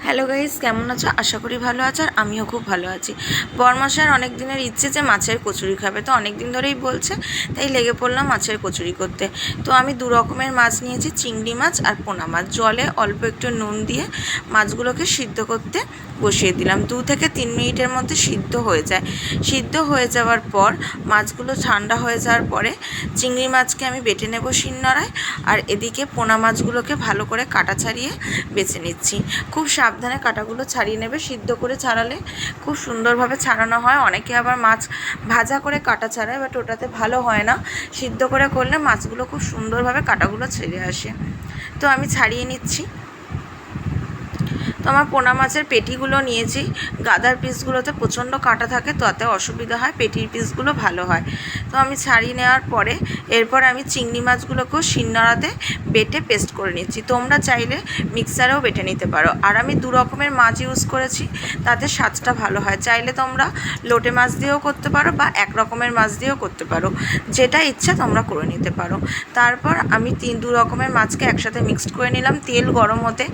Hello guys, কেমন আছো? আশা করি ভালো আছো। আর আমিও খুব ভালো আছি। বরমাসার অনেক দিনের ইচ্ছে যে মাছের কচুরি খাবে, তো অনেক দিন ধরেই বলছে, তাই লেগে পড়লাম মাছের কচুরি করতে। তো আমি দু রকমের মাছ নিয়েছি, চিংড়ি মাছ আর পোনা মাছ। জলে অল্প একটু নুন দিয়ে মাছগুলোকে সিদ্ধ করতে বসিয়ে দিলাম। 2 থেকে 3 মিনিটের মধ্যে সিদ্ধ হয়ে যায়। সিদ্ধ হয়ে যাওয়ার পর মাছগুলো ঠান্ডা হয়ে যাওয়ার পরে চিংড়ি মাছকে আমি বেটে নেব শিলনোড়ায়, আর এদিকে পোনা মাছগুলোকে ভালো করে কাটা ছাড়িয়ে বেছে নিচ্ছি। খুব সাবধানে কাটাগুলো ছাড়িয়ে নেবে। সিদ্ধ করে ছাড়ালে খুব সুন্দরভাবে ছাড়ানো হয়। অনেকে আবার মাছ ভাজা করে কাটা ছাড়ায়, বাট ওটাতে ভালো হয় না। সিদ্ধ করে করলে মাছগুলো খুব সুন্দরভাবে কাটাগুলো ছেড়ে আসে। তো আমি ছাড়িয়ে নিচ্ছি। তো আমার পোনা মাছের পেটিগুলো নিয়েছি। গাদার পিসগুলোতে প্রচণ্ড কাটা থাকে, তাতে অসুবিধা হয়, পেটির পিসগুলো ভালো হয়। তো আমি ছাড়িয়ে নেওয়ার পরে এরপর আমি চিংড়ি মাছগুলোকেও শিলনোড়াতে বেটে পেস্ট করে নিচ্ছি। তোমরা চাইলে মিক্সারেও বেটে নিতে পারো। আর আমি 2 রকমের মাছ ইউজ করেছি, তাতে স্বাদটা ভালো হয়। চাইলে তোমরা লোটে মাছ দিয়েও করতে পারো বা 1 রকমের মাছ দিয়েও করতে পারো, যেটা ইচ্ছা তোমরা করে নিতে পারো। তারপর আমি 2 রকমের মাছকে একসাথে মিক্সড করে নিলাম। তেল গরম হতে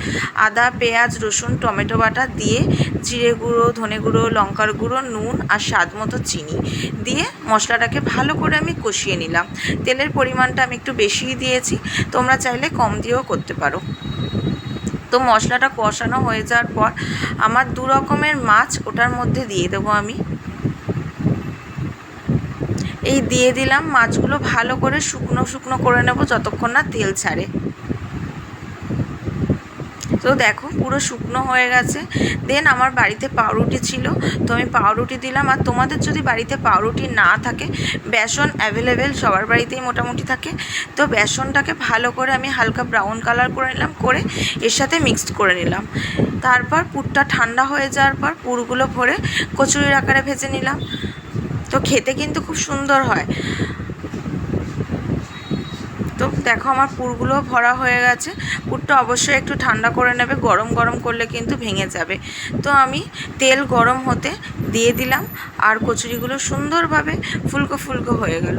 আদা, পেঁয়াজ, রসুন, টমেটো বাটা দিয়ে জিরে গুঁড়ো, ধনে গুঁড়ো, লঙ্কার গুঁড়ো, নুন আর স্বাদ মতো চিনি দিয়ে মশলাটাকে ভালো করে আমি কষিয়ে নিলাম। তেলের পরিমাণটা আমি একটু বেশিই দিয়েছি, তোমরা চাইলে কম দিয়েও করতে পারো। তো মশলাটা কষানো হয়ে যাওয়ার পর আমার 2 রকমের মাছ ওটার মধ্যে দিয়ে দেবো আমি। এই দিয়ে দিলাম। মাছগুলো ভালো করে শুকনো শুকনো করে নেব যতক্ষণ না তেল ছাড়ে। তো দেখো পুরো শুকনো হয়ে গেছে। দেন আমার বাড়িতে পাউরুটি ছিল, তো আমি পাউরুটি দিলাম। আর তোমাদের যদি বাড়িতে পাউরুটি না থাকে, বেসন অ্যাভেলেবেল সবার বাড়িতেই মোটামুটি থাকে। তো বেসনটাকে ভালো করে আমি হালকা ব্রাউন কালার করে নিলাম, করে এর সাথে মিক্সড করে নিলাম। তারপর পুরটা ঠান্ডা হয়ে যাওয়ার পর পুরগুলো ভরে কচুরির আকারে ভেজে নিলাম। তো খেতে কিন্তু খুব সুন্দর হয়। তো দেখো আমার পুরগুলো ভরা হয়ে গেছে। পুরটা অবশ্যই একটু ঠান্ডা করে নেবে, গরম গরম করলে কিন্তু ভেঙে যাবে। তো আমি তেল গরম হতে দিয়ে দিলাম, আর কচুরিগুলো সুন্দরভাবে ফুলকো ফুলকো হয়ে গেল।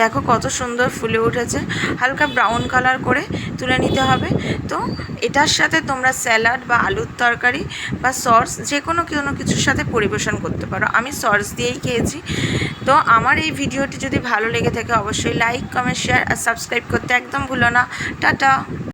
দেখো কত সুন্দর ফুলে উঠেছে। হালকা ব্রাউন কালার করে তুলে নিতে হবে। তো এটার সাথে তোমরা স্যালাড বা আলুর তরকারি বা সস যে কোনো কিছুর সাথে পরিবেশন করতে পারো। আমি সস দিয়েই খেয়েছি। তো আমার এই ভিডিওটি যদি ভালো লেগে থাকে, অবশ্যই লাইক, কমেন্ট, শেয়ার আর সাবস্ক্রাইব করতে একদম ভুলো না। টাটা।